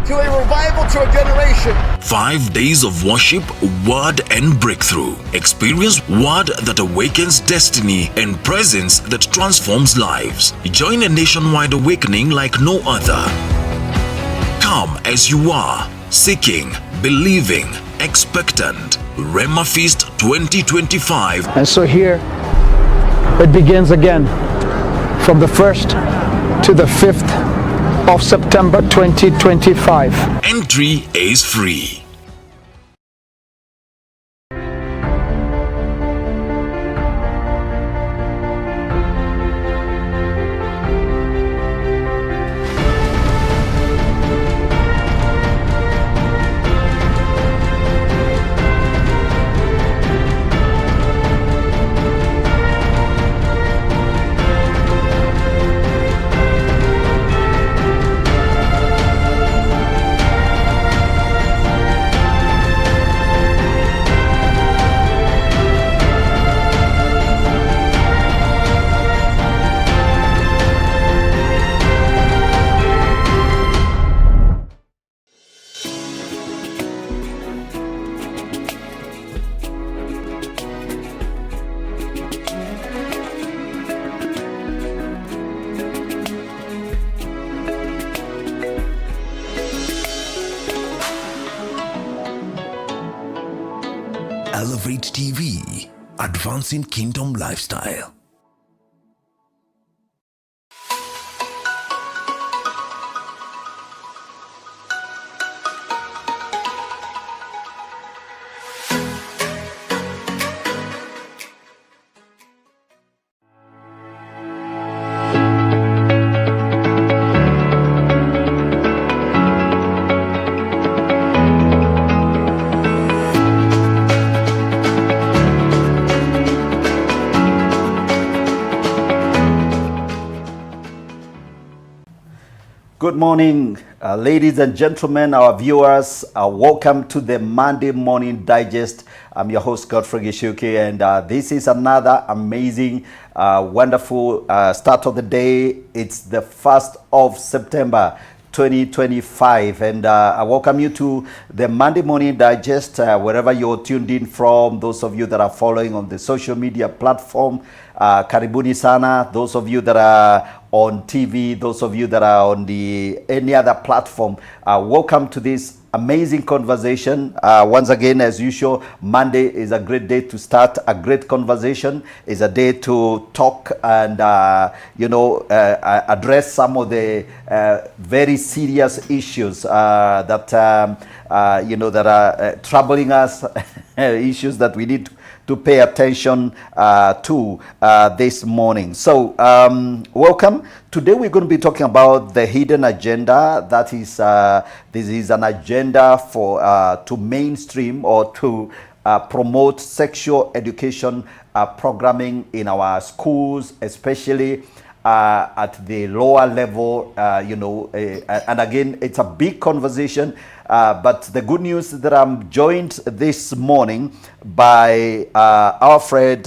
to a revival to a generation. 5 days of worship, word and breakthrough. Experience word that awakens destiny and presence that transforms lives. Join a nationwide awakening like no other. Come as you are, seeking, believing, expectant. Rema Feast 2025. And so here it begins again from the 1st to the 5th of September 2025. Entry is free. Elevate TV, advancing kingdom lifestyle. Good morning, ladies and gentlemen, our viewers. Welcome to the Monday Morning Digest. I'm your host, Godfrey, Gichuki, and this is another amazing, wonderful start of the day. It's the 1st of September 2025, and I welcome you to the Monday Morning Digest, wherever you're tuned in from. Those of you that are following on the social media platform, karibuni sana. Those of you that are on TV, those of you that are on any other platform, welcome to this amazing conversation. Once again, as usual, Monday is a great day to start a great conversation. It's a day to talk and address some of the very serious issues that that are troubling us, issues that we need to pay attention to this morning. So welcome. Today we're going to be talking about the hidden agenda. That is, this is an agenda for to mainstream or to promote sexual education programming in our schools, especially at the lower level, and again, it's a big conversation, but the good news is that I'm joined this morning by our friend,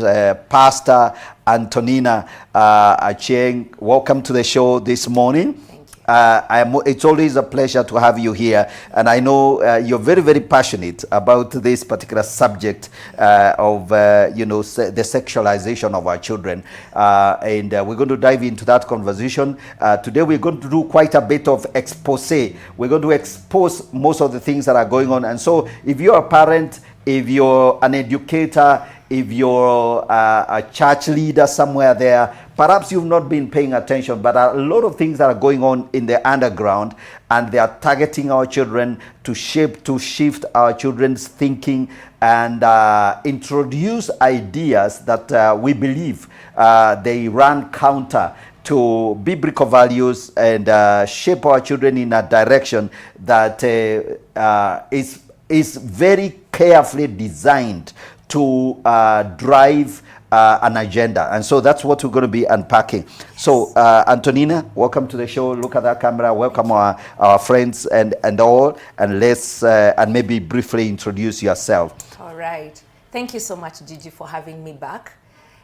Pastor Antonina Achieng. Welcome to the show this morning. It's always a pleasure to have you here, and I know you're very, very passionate about this particular subject of the sexualization of our children, and we're going to dive into that conversation. Today we're going to do quite a bit of expose. We're going to expose most of the things that are going on, and so if you're a parent, if you're an educator, if you're a church leader somewhere there, perhaps you've not been paying attention, but a lot of things that are going on in the underground, and they are targeting our children to shift our children's thinking and introduce ideas that we believe they run counter to biblical values and shape our children in a direction that is very carefully designed to drive an agenda. And so that's what we're going to be unpacking. So Antonina, welcome to the show. Look at that camera. Welcome our friends and all. And let's and maybe briefly introduce yourself. All right. Thank you so much, Gigi, for having me back.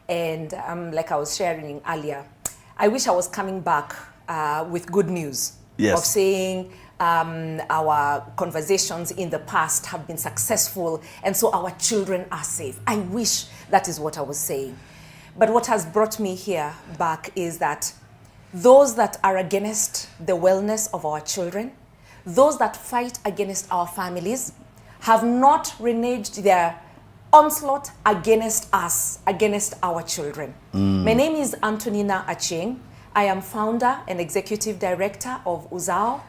And like I was sharing earlier, I wish I was coming back with good news. Yes. Of saying our conversations in the past have been successful, and so our children are safe. I wish that is what I was saying. But what has brought me here back is that those that are against the wellness of our children, those that fight against our families, have not reneged their onslaught against us, against our children. My name is Antonina Achieng. I am founder and executive director of Uzao,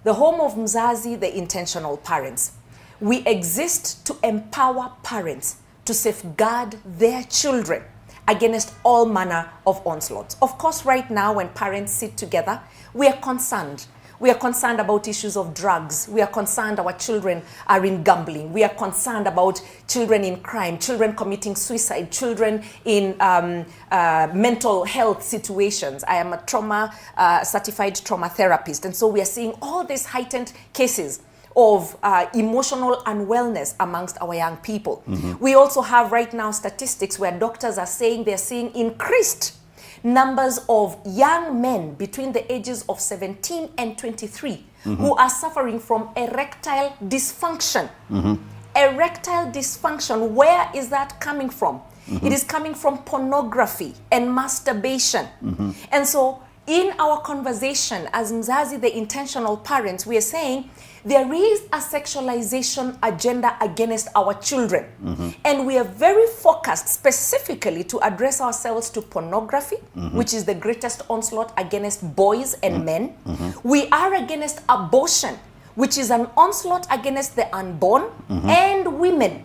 the home of Mzazi, the intentional parents. We exist to empower parents to safeguard their children against all manner of onslaughts. Of course, right now when parents sit together, we are concerned. We are concerned about issues of drugs. We are concerned our children are in gambling. We are concerned about children in crime, children committing suicide, children in mental health situations. I am a certified trauma therapist. And so we are seeing all these heightened cases of emotional unwellness amongst our young people. We also have right now statistics where doctors are saying they're seeing increased numbers of young men between the ages of 17 and 23 who are suffering from erectile dysfunction. Erectile dysfunction, where is that coming from? It is coming from pornography and masturbation. And so in our conversation as Mzazi, the intentional parents, we are saying there is a sexualization agenda against our children. And we are very focused specifically to address ourselves to pornography, which is the greatest onslaught against boys and men. We are against abortion, which is an onslaught against the unborn and women.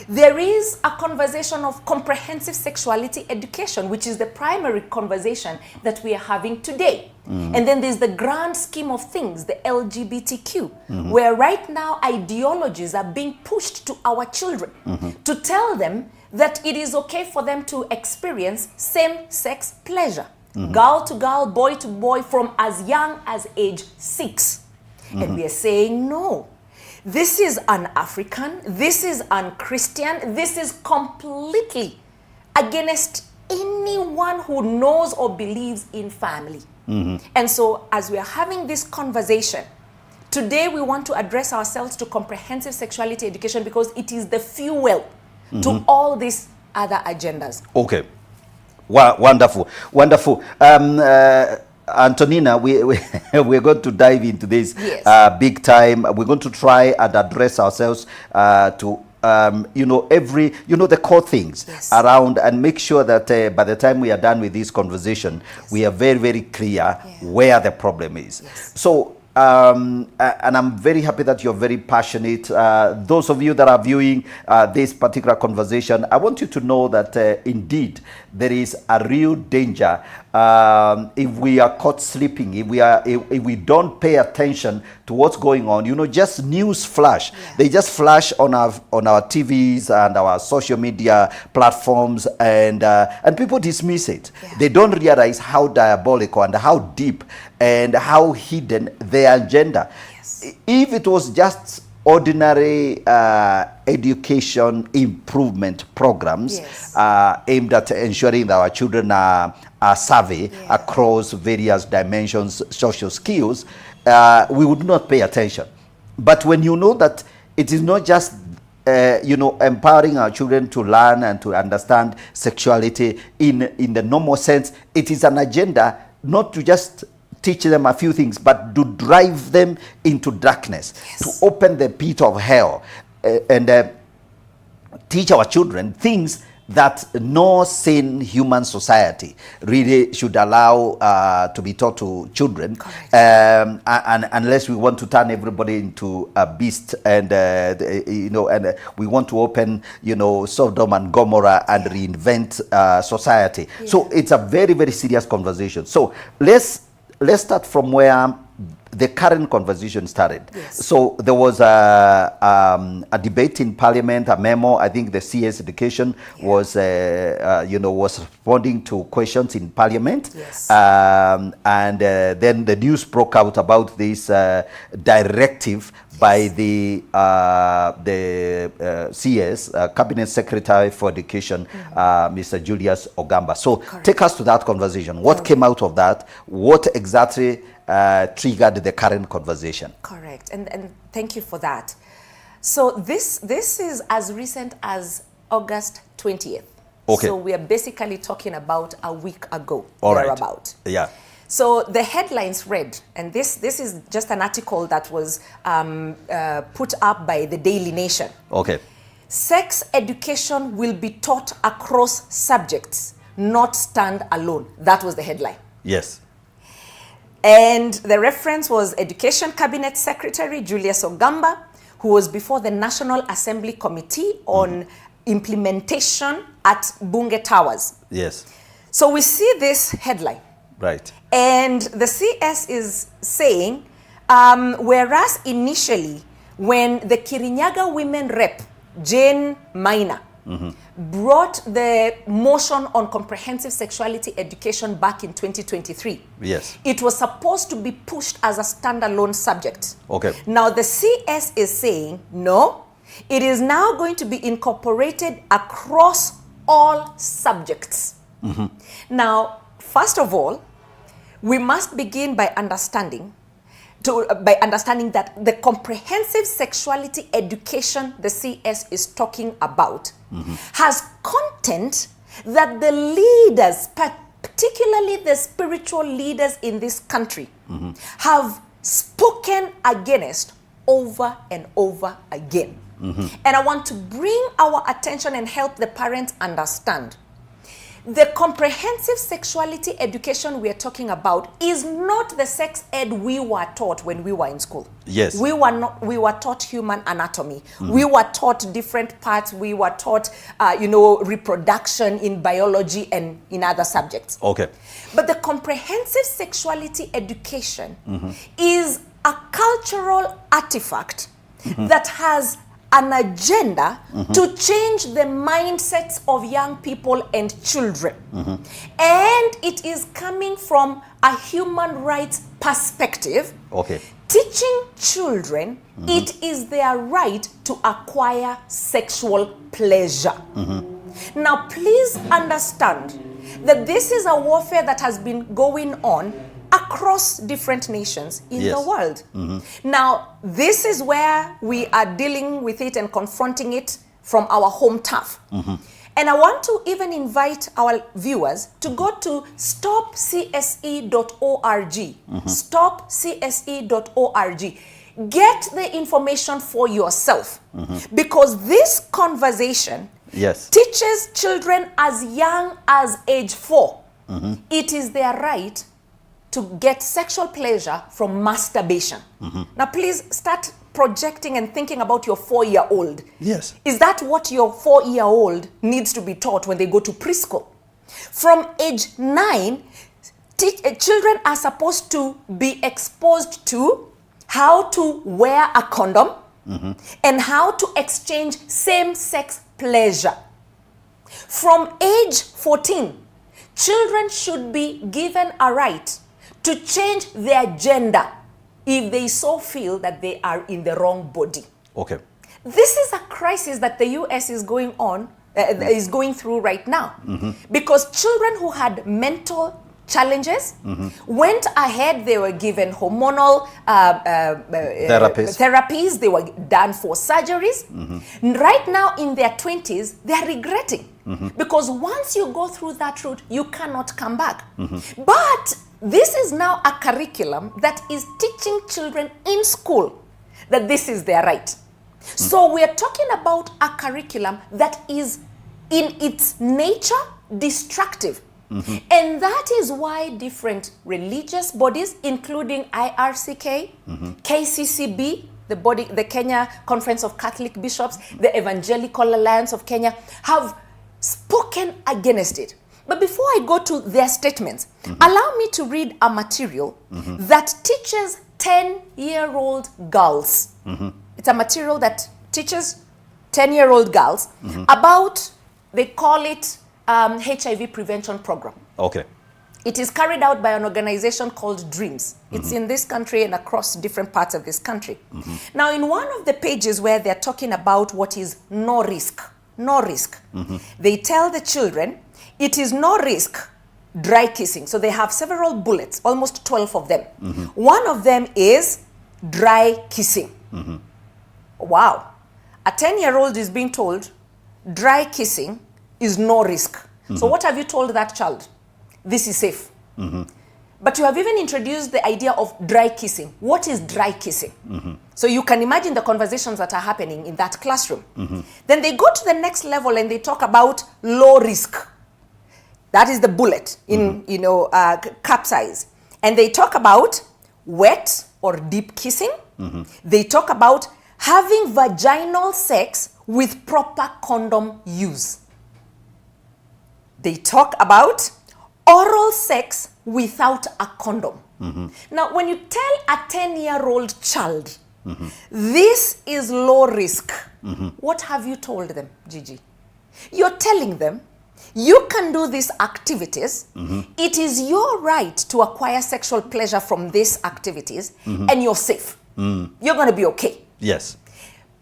There is a conversation of comprehensive sexuality education, which is the primary conversation that we are having today. And then there's the grand scheme of things, the LGBTQ, where right now ideologies are being pushed to our children to tell them that it is okay for them to experience same-sex pleasure, girl to girl, boy to boy, from as young as age 6. And we are saying no. This is un-African, this is un-Christian, this is completely against anyone who knows or believes in family. And so as we are having this conversation, today we want to address ourselves to comprehensive sexuality education because it is the fuel to all these other agendas. Okay. Wonderful. Wonderful. Antonina, we're going to dive into this big time. We're going to try and address ourselves to the core things around, and make sure that by the time we are done with this conversation, we are very, very clear where the problem is. So and I'm very happy that you're very passionate. Those of you that are viewing this particular conversation, I want you to know that indeed there is a real danger if we are caught sleeping, if we don't pay attention to what's going on. Just news flash. They just flash on our TVs and our social media platforms, and people dismiss it. They don't realize how diabolical and how deep and how hidden their agenda. If it was just ordinary education improvement programs aimed at ensuring that our children are savvy across various dimensions, social skills, we would not pay attention. But when you know that it is not just empowering our children to learn and to understand sexuality in the normal sense, it is an agenda not to just teach them a few things, but to drive them into darkness, to open the pit of hell, and teach our children things that no sane human society really should allow to be taught to children, and unless we want to turn everybody into a beast, and and we want to open Sodom and Gomorrah and reinvent society. So it's a very, very serious conversation. So let's start from where the current conversation started. So there was a debate in Parliament, a memo. I think the CS Education was responding to questions in Parliament, and then the news broke out about this directive by the CS, Cabinet Secretary for Education, Mr. Julius Ogamba. So take us to that conversation. What came out of that? What exactly triggered the current conversation. Correct, and thank you for that. So this is as recent as August 20th. Okay. So we are basically talking about a week ago, All right. thereabout. Yeah. So the headlines read, and this is just an article that was put up by the Daily Nation. Okay. Sex education will be taught across subjects, not stand alone. That was the headline. Yes. And the reference was Education Cabinet Secretary Julius Ogamba, who was before the National Assembly Committee on Implementation at Bunge Towers. Yes. So we see this headline. Right. And the CS is saying, whereas initially when the Kirinyaga women rep, Jane Maina, brought the motion on comprehensive sexuality education back in 2023. Yes. It was supposed to be pushed as a standalone subject. Okay. Now the CS is saying, no, it is now going to be incorporated across all subjects. Now, first of all, we must begin by understanding that the comprehensive sexuality education the CS is talking about has content that the leaders, particularly the spiritual leaders in this country, have spoken against over and over again. And I want to bring our attention and help the parents understand. The comprehensive sexuality education we are talking about is not the sex ed we were taught when we were in school. Yes. We were taught human anatomy. We were taught different parts. We were taught, reproduction in biology and in other subjects. Okay. But the comprehensive sexuality education is a cultural artifact that has an agenda to change the mindsets of young people and children. And it is coming from a human rights perspective. Okay. Teaching children it is their right to acquire sexual pleasure. Now, please understand that this is a warfare that has been going on across different nations in the world. Now, this is where we are dealing with it and confronting it from our home turf. And I want to even invite our viewers to go to stopcse.org. Stopcse.org. Get the information for yourself. Because this conversation teaches children as young as age 4. It is their right to get sexual pleasure from masturbation. Now, please start projecting and thinking about your 4-year-old. Yes. Is that what your 4-year-old needs to be taught when they go to preschool? From age 9, children are supposed to be exposed to how to wear a condom and how to exchange same-sex pleasure. From age 14, children should be given a right to change their gender if they so feel that they are in the wrong body. Okay. This is a crisis that the US is going through right now. Because children who had mental challenges went ahead, they were given hormonal therapies, they were done for surgeries. Right now in their 20s, they are regretting. Because once you go through that route, you cannot come back. But this is now a curriculum that is teaching children in school that this is their right. So we are talking about a curriculum that is in its nature destructive. And that is why different religious bodies, including IRCK, KCCB, the Kenya Conference of Catholic Bishops, the Evangelical Alliance of Kenya, have spoken against it. But before I go to their statements, allow me to read a material that teaches 10-year-old girls. It's a material that teaches 10-year-old girls about, they call it HIV prevention program. Okay. It is carried out by an organization called Dreams. It's in this country and across different parts of this country. Now, in one of the pages where they're talking about what is no risk, they tell the children it is no risk dry kissing. So they have several bullets, almost 12 of them. One of them is dry kissing. Wow. A 10-year-old is being told dry kissing is no risk. So what have you told that child? This is safe. But you have even introduced the idea of dry kissing. What is dry kissing? So you can imagine the conversations that are happening in that classroom. Then they go to the next level and they talk about low risk. That is the bullet in, capsize. And they talk about wet or deep kissing. They talk about having vaginal sex with proper condom use. They talk about oral sex without a condom. Now, when you tell a 10-year-old child, this is low risk, what have you told them, Gigi? You're telling them, you can do these activities. It is your right to acquire sexual pleasure from these activities, and you're safe. You're going to be okay. Yes.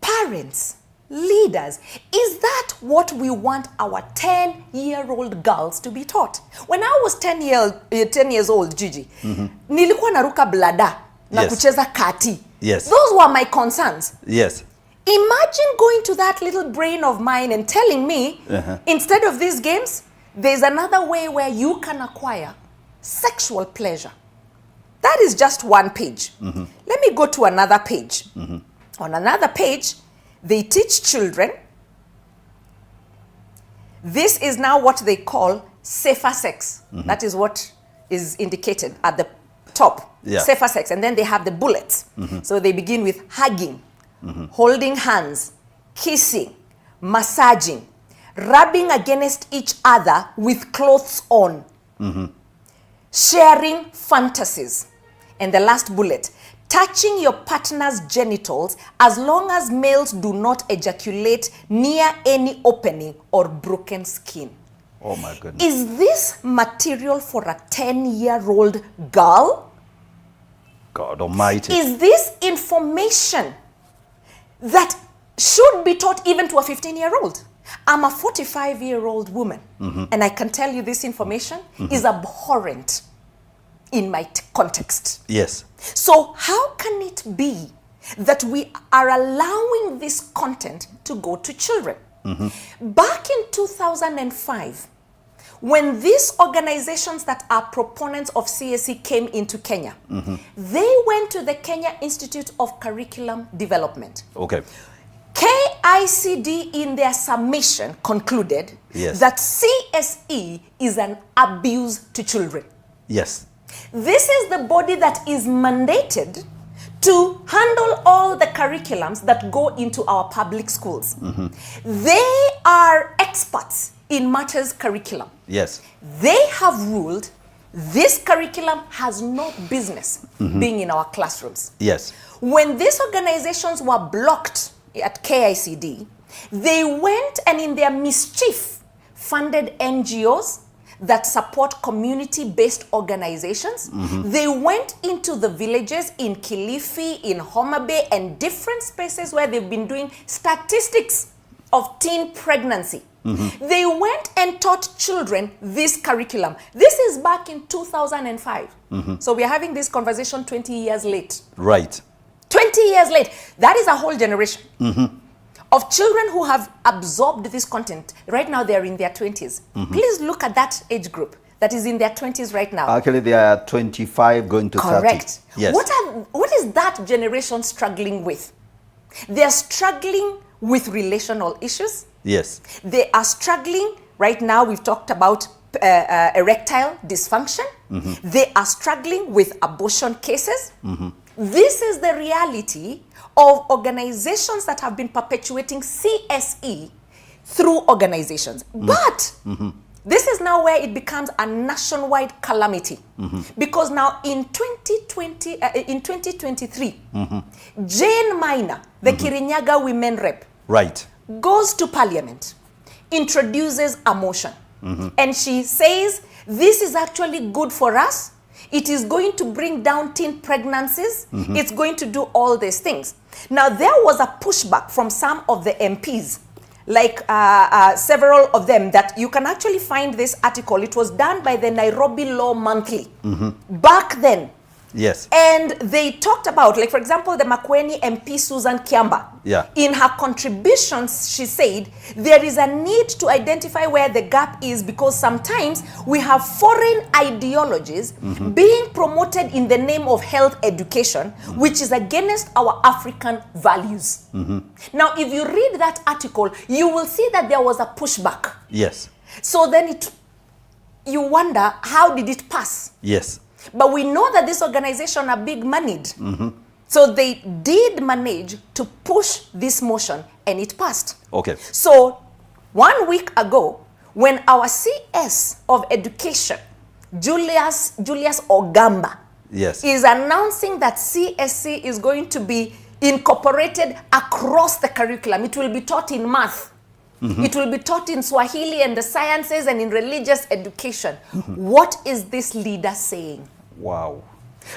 Parents, leaders, is that what we want our 10-year-old girls to be taught? When I was 10 years old, Gigi, nilikuwa naruka blada na kucheza kati. Yes. Those were my concerns. Yes. Imagine going to that little brain of mine and telling me, instead of these games, there's another way where you can acquire sexual pleasure. That is just one page. Let me go to another page. On another page, they teach children. This is now what they call safer sex. That is what is indicated at the top. Safer sex. And then they have the bullets. So they begin with hugging, holding hands, kissing, massaging, rubbing against each other with clothes on, sharing fantasies. And the last bullet, touching your partner's genitals as long as males do not ejaculate near any opening or broken skin. Oh my goodness. Is this material for a 10-year-old girl? God almighty. Is this information that should be taught even to a 15-year-old? I'm a 45-year-old woman, and I can tell you this information is abhorrent in my context. Yes. So how can it be that we are allowing this content to go to children? Back in 2005, when these organizations that are proponents of CSE came into Kenya, they went to the Kenya Institute of Curriculum Development. Okay. KICD in their submission concluded that CSE is an abuse to children. Yes. This is the body that is mandated to handle all the curriculums that go into our public schools. They are experts in matters curriculum. Yes. They have ruled this curriculum has no business being in our classrooms. Yes. When these organizations were blocked at KICD, they went and in their mischief funded NGOs that support community-based organizations. They went into the villages in Kilifi, in Homa Bay, and different spaces where they've been doing statistics of teen pregnancy. They went and taught children this curriculum. This is back in 2005. So we are having this conversation 20 years late. Right. 20 years late. That is a whole generation of children who have absorbed this content. Right now, they're in their 20s. Please look at that age group that is in their 20s right now. Actually, they are 25 going to 30. Correct. Yes. What is that generation struggling with? They're struggling with relational issues. Yes. They are struggling, right now we've talked about erectile dysfunction. They are struggling with abortion cases. This is the reality of organizations that have been perpetuating CSE through organizations. But this is now where it becomes a nationwide calamity. Because now in 2023, Jane Minor, the Kirinyaga women rep, goes to parliament, introduces a motion, and she says, this is actually good for us. It is going to bring down teen pregnancies. It's going to do all these things. Now, there was a pushback from some of the MPs like several of them, that you can actually find this article. It was done by the Nairobi Law Monthly back then. Yes. And they talked about, like, for example, the Makueni MP Susan Kiamba. Yeah. In her contributions, she said there is a need to identify where the gap is, because sometimes we have foreign ideologies being promoted in the name of health education, which is against our African values. Now, if you read that article, you will see that there was a pushback. Yes. So then you wonder, how did it pass? Yes. But we know that this organization are big moneyed. So they did manage to push this motion, and it passed. Okay. So 1 week ago, when our CS of Education, Julius Ogamba, Yes. is announcing that CSC is going to be incorporated across the curriculum, it will be taught in math. It will be taught in Swahili and the sciences and in religious education. What is this leader saying? Wow.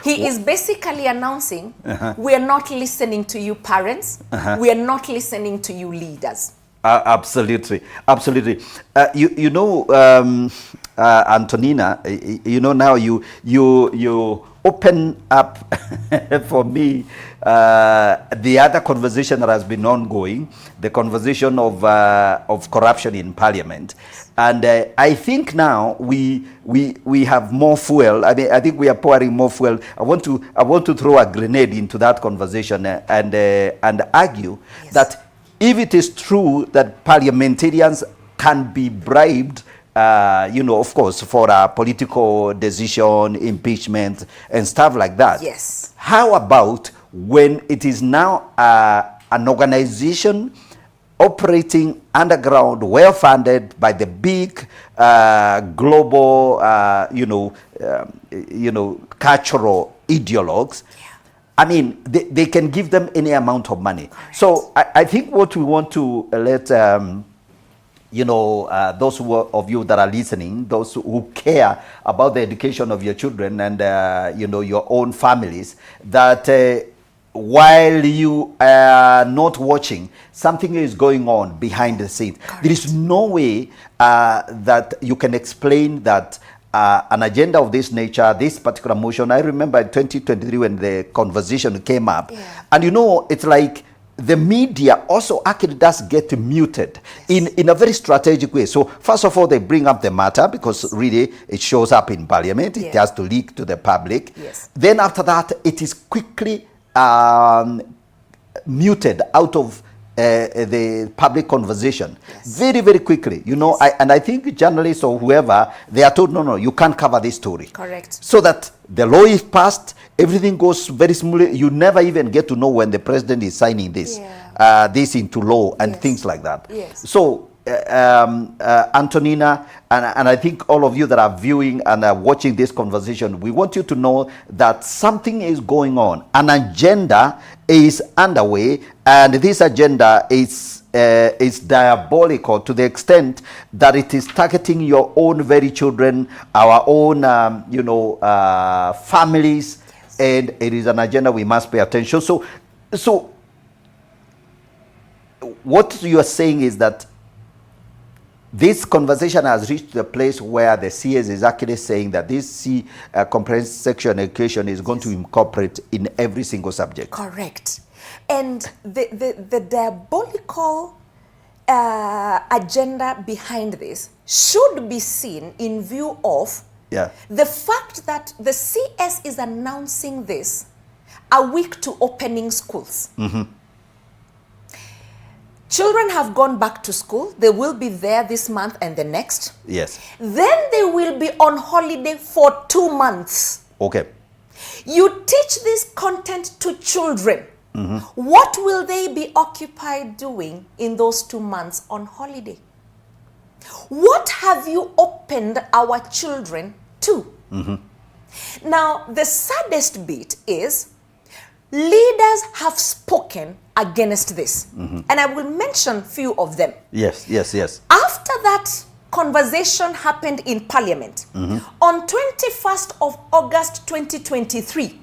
He is basically announcing, we are not listening to you parents, we are not listening to you leaders. Absolutely, absolutely. You know, Antonina, you know, now you open up for me the other conversation that has been ongoing, the conversation of corruption in Parliament, and I think now we have more fuel. I mean, I think we are pouring more fuel. I want to throw a grenade into that conversation and argue that if it is true that parliamentarians can be bribed, you know, of course, for a political decision, impeachment, and stuff like that. Yes. How about when it is now an organization operating underground, well-funded by the big global, cultural ideologues? I mean, they can give them any amount of money. Correct. So I think what we want to let those of you that are listening, those who care about the education of your children and your own families, that while you are not watching, something is going on behind the scenes. Correct. There is no way that you can explain that an agenda of this nature, this particular motion. I remember in 2023 when the conversation came up, and it's like the media also actually does get muted in a very strategic way. So first of all, they bring up the matter because really it shows up in Parliament. It has to leak to the public. Yes. Then after that, it is quickly muted out of the public conversation. Very, very quickly. I think journalists or whoever, they are told, no, you can't cover this story. Correct. So that the law is passed, everything goes very smoothly. You never even get to know when the president is signing this, this into law and things like that. Yes. So, Antonina, and I think all of you that are viewing and are watching this conversation, we want you to know that something is going on. An agenda is underway, and this agenda is diabolical to the extent that it is targeting your own very children, our own, families, and it is an agenda we must pay attention. So what you are saying is that this conversation has reached the place where the CS is actually saying that this comprehensive sexual education is going to incorporate in every single subject. Correct. And the diabolical agenda behind this should be seen in view of the fact that the CS is announcing this a week to opening schools. Children have gone back to school. They will be there this month and the next. Yes. Then they will be on holiday for 2 months. Okay. You teach this content to children. What will they be occupied doing in those 2 months on holiday? What have you opened our children to? Now, the saddest bit is leaders have spoken against this. And I will mention few of them. Yes. After that conversation happened in Parliament, on 21st of August 2023,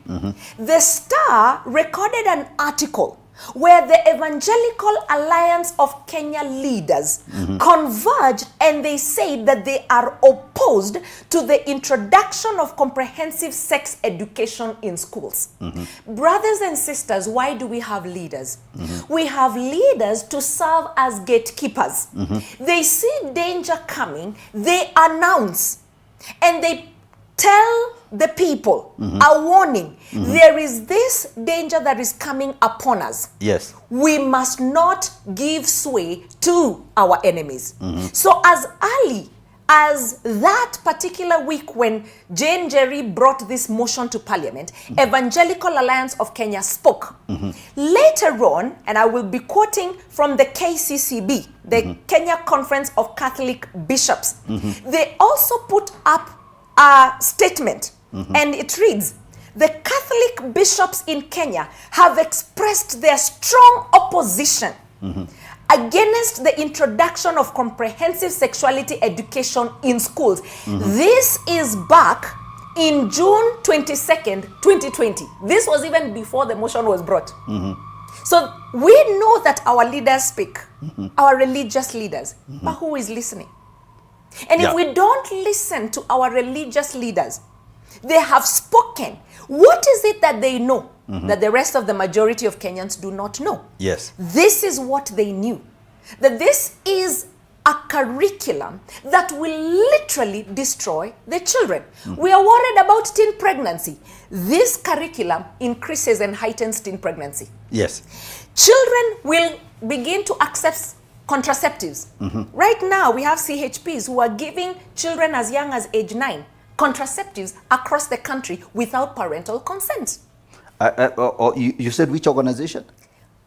The Star recorded an article where the Evangelical Alliance of Kenya leaders converged and they said that they are opposed to the introduction of comprehensive sex education in schools. Brothers and sisters, why do we have leaders? We have leaders to serve as gatekeepers. They see danger coming, they announce, and they tell the people a warning. There is this danger that is coming upon us. Yes. We must not give sway to our enemies. So as early as that particular week when Jane Jerry brought this motion to Parliament, Evangelical Alliance of Kenya spoke. Later on, and I will be quoting from the KCCB, the Kenya Conference of Catholic Bishops, they also put up a statement, and it reads, the Catholic bishops in Kenya have expressed their strong opposition against the introduction of comprehensive sexuality education in schools. This is back in June 22nd, 2020. This was even before the motion was brought. So we know that our leaders speak, our religious leaders, but who is listening? And if we don't listen to our religious leaders, they have spoken. What is it that they know that the rest of the majority of Kenyans do not know? Yes. This is what they knew. That this is a curriculum that will literally destroy the children. We are worried about teen pregnancy. This curriculum increases and heightens teen pregnancy. Yes. Children will begin to accept contraceptives. Right now, we have CHPs who are giving children as young as age 9 contraceptives across the country without parental consent. You said which organization?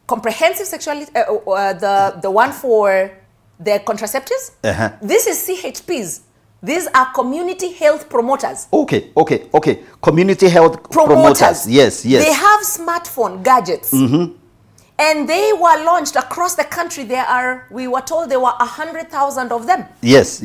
Comprehensive sexuality, the one for the contraceptives. This is CHPs. These are community health promoters. Okay. Community health promoters. Yes. They have smartphone gadgets. And they were launched across the country. We were told there were 100,000 of them. Yes.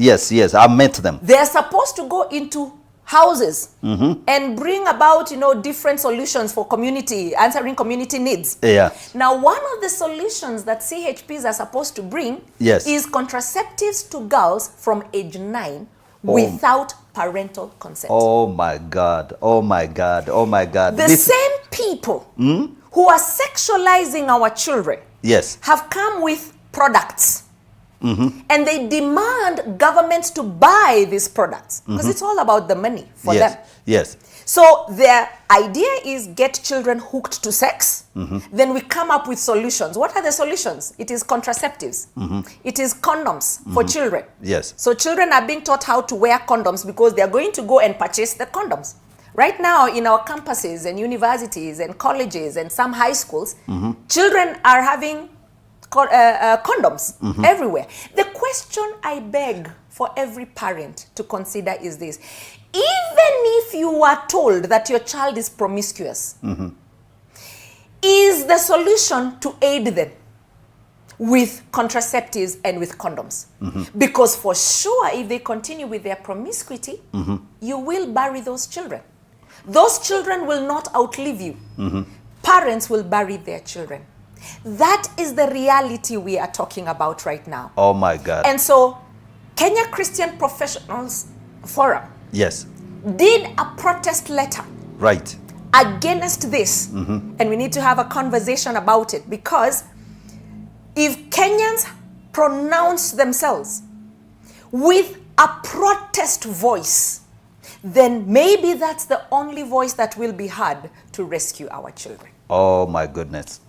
I met them. They are supposed to go into houses and bring about, different solutions for answering community needs. Yeah. Now, one of the solutions that CHPs are supposed to bring is contraceptives to girls from age 9 without parental consent. Oh my God. The same people who are sexualizing our children have come with products. And they demand governments to buy these products because it's all about the money for them. Yes. So their idea is get children hooked to sex. Then we come up with solutions. What are the solutions? It is contraceptives. It is condoms for children. Yes. So children are being taught how to wear condoms because they are going to go and purchase the condoms. Right now, in our campuses and universities and colleges and some high schools, children are having condoms everywhere. The question I beg for every parent to consider is this. Even if you are told that your child is promiscuous, is the solution to aid them with contraceptives and with condoms? Because for sure, if they continue with their promiscuity, you will bury those children. Those children will not outlive you. Parents will bury their children. That is the reality we are talking about right now. Oh my God. And so, Kenya Christian Professionals Forum did a protest letter against this. And we need to have a conversation about it, because if Kenyans pronounce themselves with a protest voice, then maybe that's the only voice that will be heard to rescue our children. Oh my goodness.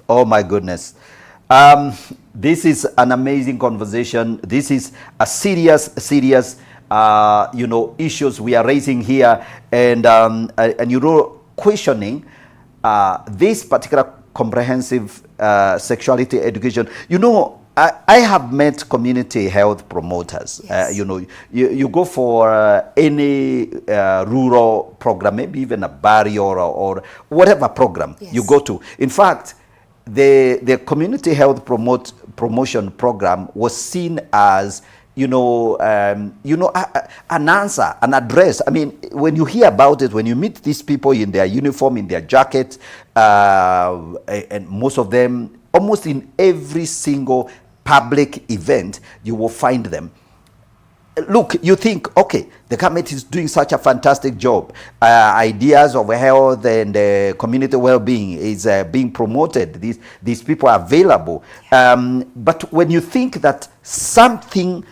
This is an amazing conversation. This is a serious issues we are raising here, and questioning this particular comprehensive sexuality education. I have met community health promoters. You go for any rural program, maybe even a barrio or whatever program you go to. In fact, the community health promotion program was seen as an answer, an address. I mean, when you hear about it, when you meet these people in their uniform, in their jacket, and most of them Almost in every single public event, you will find them. Look, you think, okay, the government is doing such a fantastic job. Ideas of health and community well-being is being promoted. These people are available. But when you think that something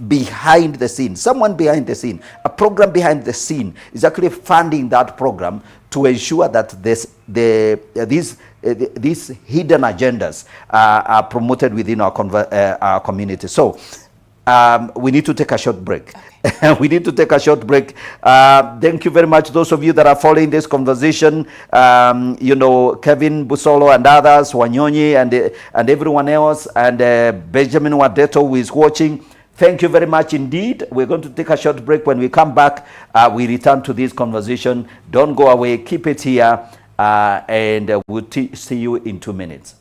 behind the scene, someone behind the scene, a program behind the scene is actually funding that program to ensure that these hidden agendas are promoted within our community. So we need to take a short break. Okay. We need to take a short break. Thank you very much, those of you that are following this conversation. Kevin Busolo and others, Wanyonyi and everyone else, and Benjamin Wadeto who is watching. Thank you very much indeed. We're going to take a short break. When we come back, we return to this conversation. Don't go away. Keep it here, and we'll see you in 2 minutes.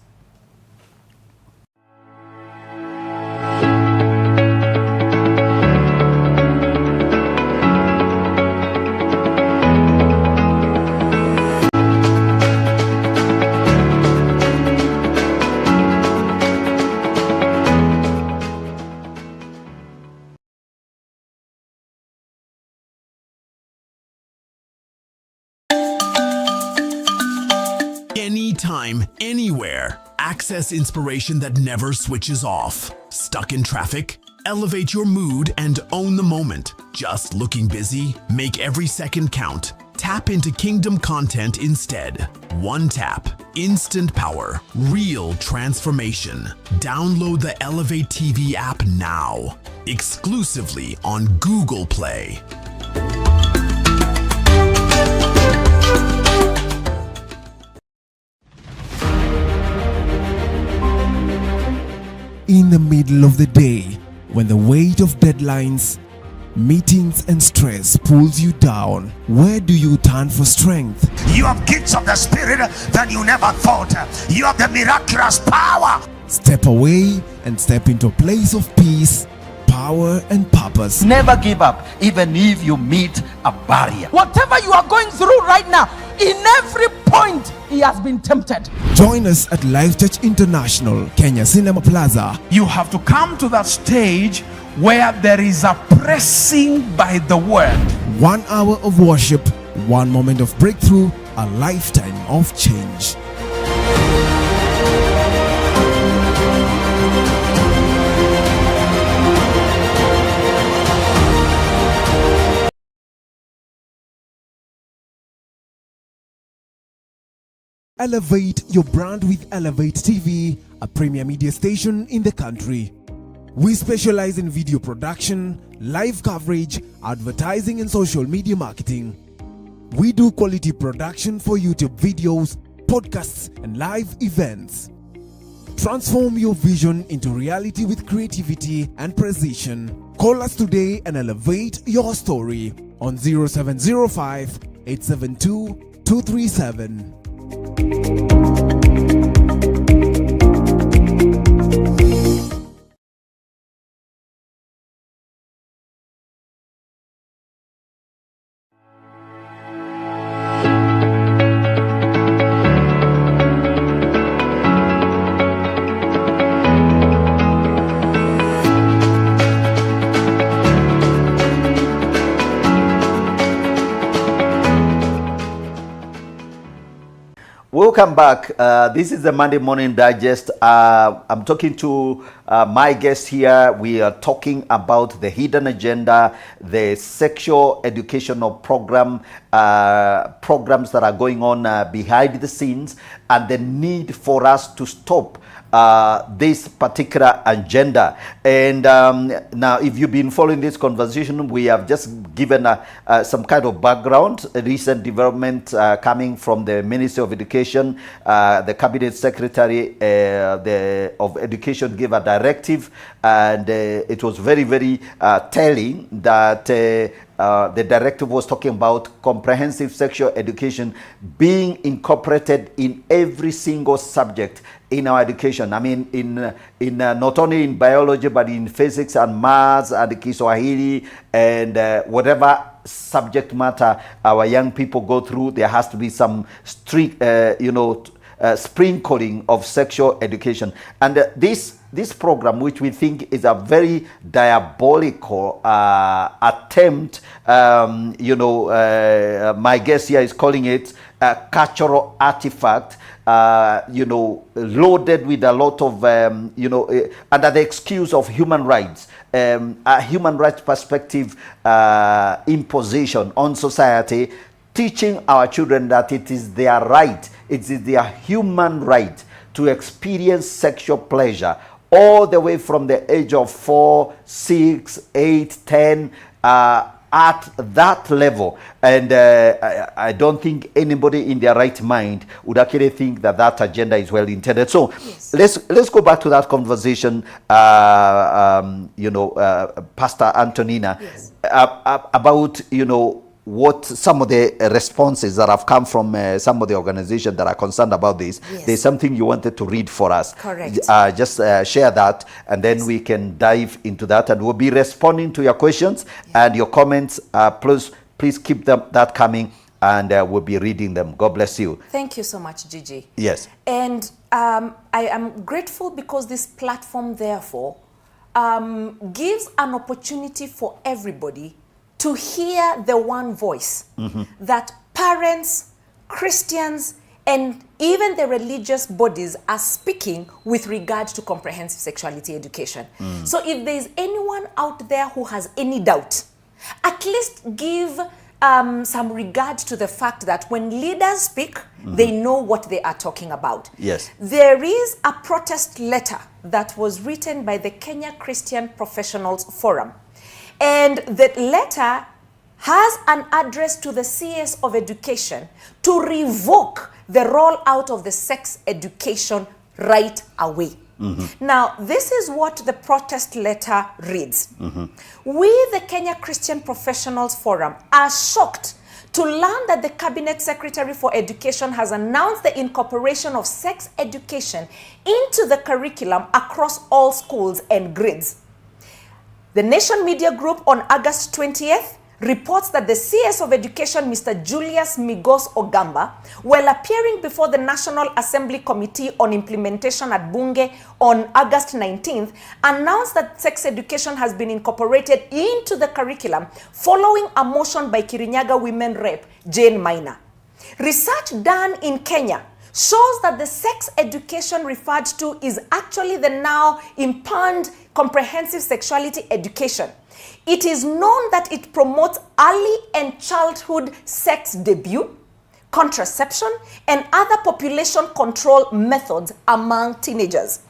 Anytime, anywhere. Access inspiration that never switches off. Stuck in traffic? Elevate your mood and own the moment. Just looking busy? Make every second count. Tap into Kingdom content instead. One tap, instant power, real transformation. Download the Elevate TV app now. Exclusively on Google Play. In the middle of the day, when the weight of deadlines, meetings and stress pulls you down, where do you turn for strength? You have gifts of the Spirit that you never thought. You have the miraculous power. Step away and step into a place of peace, power and purpose. Never give up, even if you meet a barrier. Whatever you are going through right now, in every point, he has been tempted. Join us at Life Church International, Kenya Cinema Plaza. You have to come to that stage where there is a pressing by the word. 1 hour of worship, 1 moment of breakthrough, a lifetime of change. Elevate your brand with Elevate TV, a premier media station in the country. We specialize in video production, live coverage, advertising and social media marketing. We do quality production for YouTube videos, podcasts and live events. Transform your vision into reality with creativity and precision. Call us today and elevate your story on 0705 872 237. Welcome back. This is the Monday Morning Digest. I'm talking to my guest here. We are talking about the hidden agenda, the sexual educational programs that are going on behind the scenes, and the need for us to stop this particular agenda. And now, if you've been following this conversation, we have just given some kind of background, a recent development coming from the Ministry of Education. The Cabinet Secretary of Education gave a directive, and it was very, very telling that the directive was talking about comprehensive sexual education being incorporated in every single subject in our education. I mean, in not only in biology, but in physics and maths and Kiswahili and whatever subject matter our young people go through. There has to be some strict, sprinkling of sexual education. And this program, which we think is a very diabolical attempt, my guest here is calling it a cultural artifact, loaded with a lot of, under the excuse of human rights, a human rights perspective imposition on society, teaching our children that it is their right, it is their human right to experience sexual pleasure all the way from the age of 4, 6, 8, 10, at that level. And I don't think anybody in their right mind would actually think that that agenda is well intended. So let's go back to that conversation, Pastor Antonina, about, what some of the responses that have come from some of the organizations that are concerned about this. There's something you wanted to read for us. Correct. Just share that, and then we can dive into that, and we'll be responding to your questions and your comments. Please keep that coming, and we'll be reading them. God bless you. Thank you so much, Gigi. Yes. And I am grateful because this platform, therefore, gives an opportunity for everybody to hear the one voice that parents, Christians, and even the religious bodies are speaking with regard to comprehensive sexuality education. So if there is anyone out there who has any doubt, at least give some regard to the fact that when leaders speak, they know what they are talking about. Yes. There is a protest letter that was written by the Kenya Christian Professionals Forum. And that letter has an address to the CS of Education to revoke the rollout of the sex education right away. Now, this is what the protest letter reads. We, the Kenya Christian Professionals Forum, are shocked to learn that the Cabinet Secretary for Education has announced the incorporation of sex education into the curriculum across all schools and grades. The Nation Media Group on August 20th reports that the CS of Education, Mr. Julius Migos Ogamba, while appearing before the National Assembly Committee on Implementation at Bunge on August 19th, announced that sex education has been incorporated into the curriculum following a motion by Kirinyaga Women Rep Jane Maina. Research done in Kenya shows that the sex education referred to is actually the now impugned comprehensive sexuality education. It is known that it promotes early and childhood sex debut, contraception, and other population control methods among teenagers.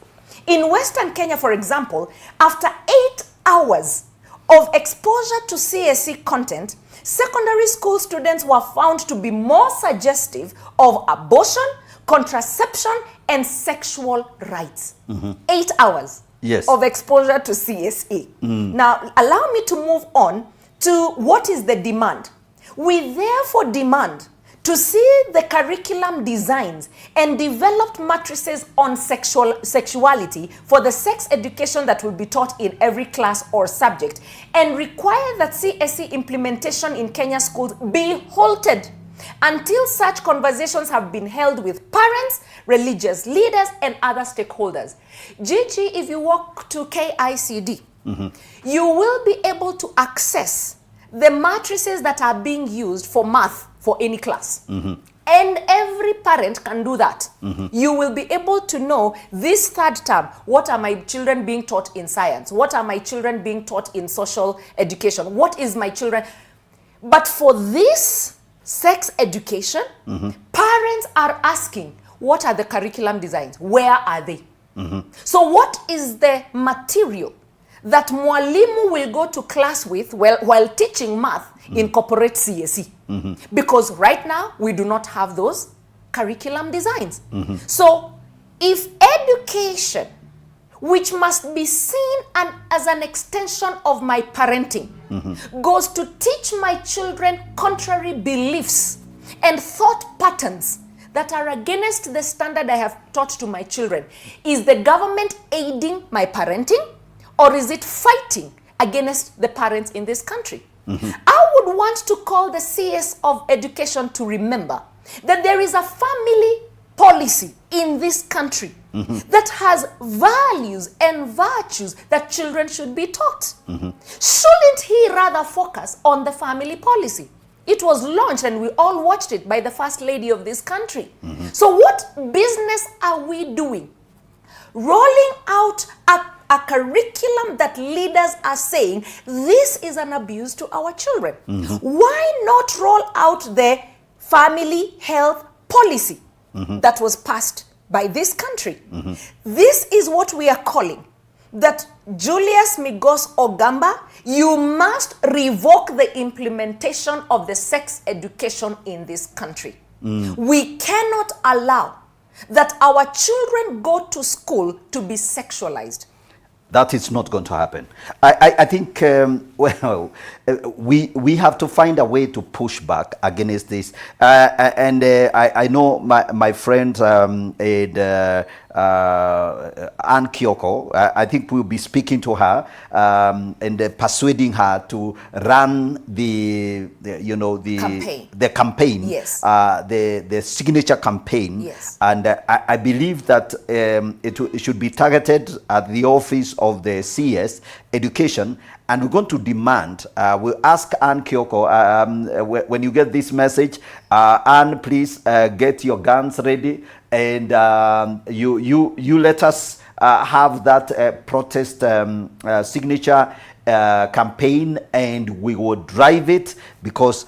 In Western Kenya, for example, after 8 hours of exposure to CSE content, secondary school students were found to be more suggestive of abortion, contraception, and sexual rights. 8 hours of exposure to CSE. Now, allow me to move on to what is the demand. We therefore demand to see the curriculum designs and developed matrices on sexuality for the sex education that will be taught in every class or subject, and require that CSE implementation in Kenya schools be halted until such conversations have been held with parents, religious leaders, and other stakeholders. Gigi, if you walk to KICD, you will be able to access the matrices that are being used for math for any class. And every parent can do that. You will be able to know this third term, what are my children being taught in science? What are my children being taught in social education? What is my children? But for this sex education, parents are asking, what are the curriculum designs? Where are they? So what is the material that mwalimu will go to class with while teaching math incorporate CSE? Because right now, we do not have those curriculum designs. So if education, which must be seen as an extension of my parenting, goes to teach my children contrary beliefs and thought patterns that are against the standard I have taught to my children, is the government aiding my parenting, or is it fighting against the parents in this country? I would want to call the CS of Education to remember that there is a family policy in this country that has values and virtues that children should be taught. Shouldn't he rather focus on the family policy? It was launched and we all watched it by the First Lady of this country. So what business are we doing? Rolling out a curriculum that leaders are saying this is an abuse to our children. Why not roll out the family health policy that was passed by this country? This is what we are calling that Julius Migos Ogamba, you must revoke the implementation of the sex education in this country. We cannot allow that our children go to school to be sexualized. That is not going to happen. I think, we have to find a way to push back against this. I know my friend Ann Kyoko, I think we'll be speaking to her and persuading her to run the campaign, yes. The signature campaign, yes. And I believe that it should be targeted at the office of the CS Education, and we're going to demand, we'll ask Ann Kyoko, when you get this message, Ann, please get your guns ready, and you let us have that protest signature campaign, and we will drive it, because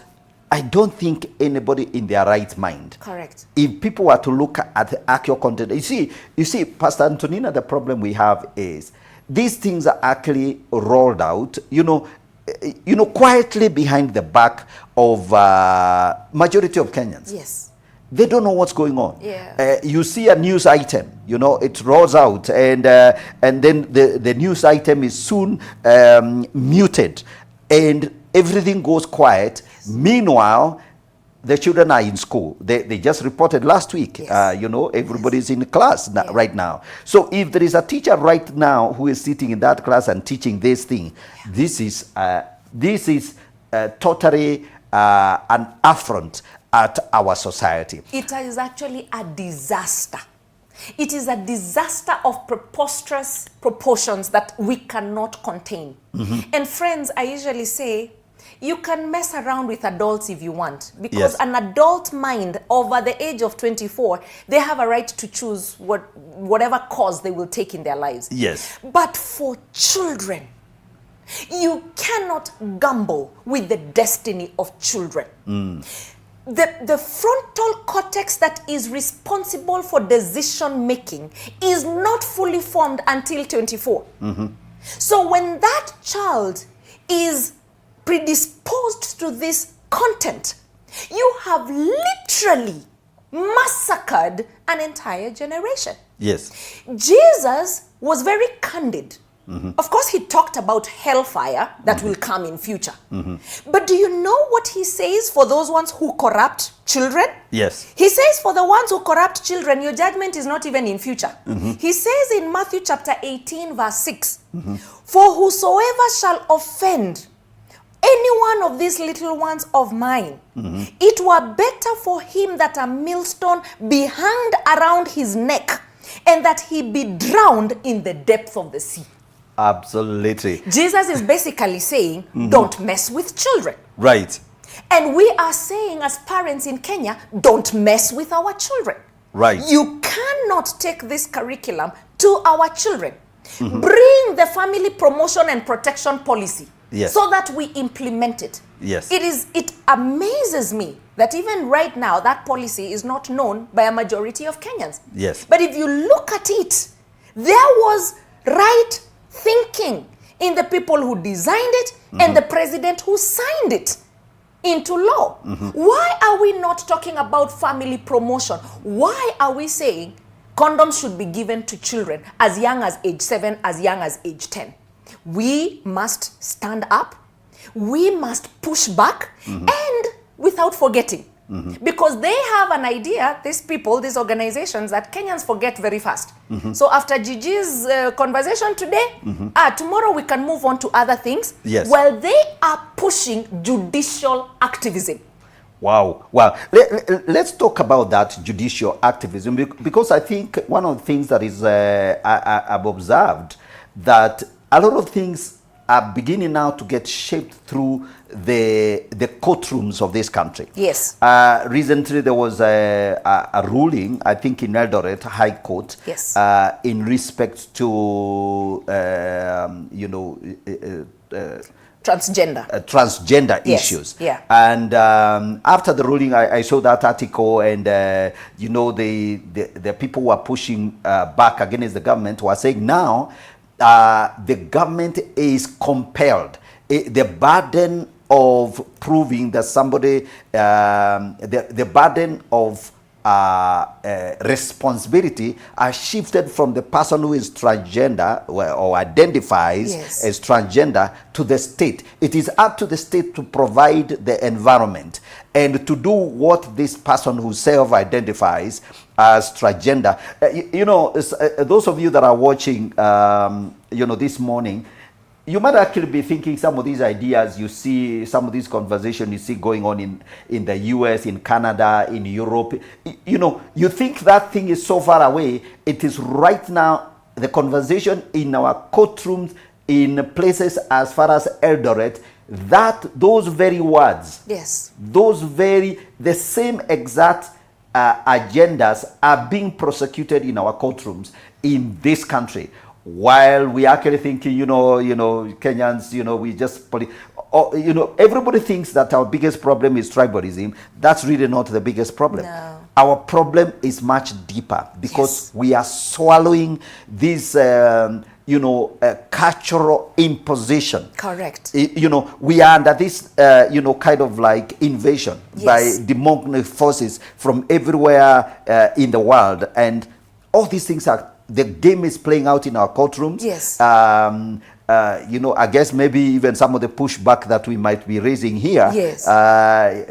I don't think anybody in their right mind. Correct. If people were to look at the actual content, you see, Pastor Antonina, the problem we have is these things are actually rolled out, quietly behind the back of majority of Kenyans. Yes. They don't know what's going on. Yeah. You see a news item, it rolls out, and then the news item is soon muted, and everything goes quiet. Yes. Meanwhile, the children are in school. They just reported last week. Yes. Everybody's in class right now. So if there is a teacher right now who is sitting in that class and teaching this thing, this is totally an affront at our society. It is actually a disaster. It is a disaster of preposterous proportions that we cannot contain. And friends, I usually say, you can mess around with adults if you want, because yes. an adult mind over the age of 24, they have a right to choose whatever course they will take in their lives. Yes. But for children, you cannot gamble with the destiny of children. The frontal cortex that is responsible for decision making is not fully formed until 24. So when that child is predisposed to this content, you have literally massacred an entire generation. Yes. Jesus was very candid. Of course, he talked about hellfire that will come in future. But do you know what he says for those ones who corrupt children? Yes. He says for the ones who corrupt children, your judgment is not even in future. He says in Matthew chapter 18 verse 6, for whosoever shall offend any one of these little ones of mine, it were better for him that a millstone be hanged around his neck, and that he be drowned in the depth of the sea. Absolutely. Jesus is basically saying, don't mess with children. Right. And we are saying as parents in Kenya, don't mess with our children. Right. You cannot take this curriculum to our children. Bring the family promotion and protection policy. Yes. So that we implement it. Yes. It amazes me that even right now that policy is not known by a majority of Kenyans. Yes. But if you look at it, there was right thinking in the people who designed it and the president who signed it into law. Why are we not talking about family promotion? Why are we saying condoms should be given to children as young as age 7, as young as age 10? We must stand up, we must push back, and without forgetting. Because they have an idea, these people, these organizations, that Kenyans forget very fast. So after Gigi's conversation today, tomorrow we can move on to other things. Yes. Well, they are pushing judicial activism. Wow. Let's talk about that judicial activism, because I think one of the things that is I've observed that a lot of things are beginning now to get shaped through the courtrooms of this country. Yes. Recently there was a ruling, I think in Eldoret High Court, yes, in respect to transgender yes, issues. Yeah. And after the ruling, I saw that article, and the people who are pushing back against the government were saying now the government is compelled. The burden of proving that somebody, the burden of responsibility are shifted from the person who is transgender or identifies yes, as transgender to the state. It is up to the state to provide the environment and to do what this person who self-identifies as transgender. Those of you that are watching, this morning, you might actually be thinking some of these ideas you see, some of these conversations you see going on in the US, in Canada, in Europe. You think that thing is so far away. It is right now, the conversation in our courtrooms, in places as far as Eldoret, that those very words, yes, the same exact agendas are being prosecuted in our courtrooms in this country. While we actually thinking, Kenyans, we just, everybody thinks that our biggest problem is tribalism. That's really not the biggest problem. No. Our problem is much deeper, because yes, we are swallowing this, cultural imposition. Correct. We are under this, kind of like invasion, yes, by demonic forces from everywhere in the world. And all these things the game is playing out in our courtrooms. Yes. I guess maybe even some of the pushback that we might be raising here. Yes.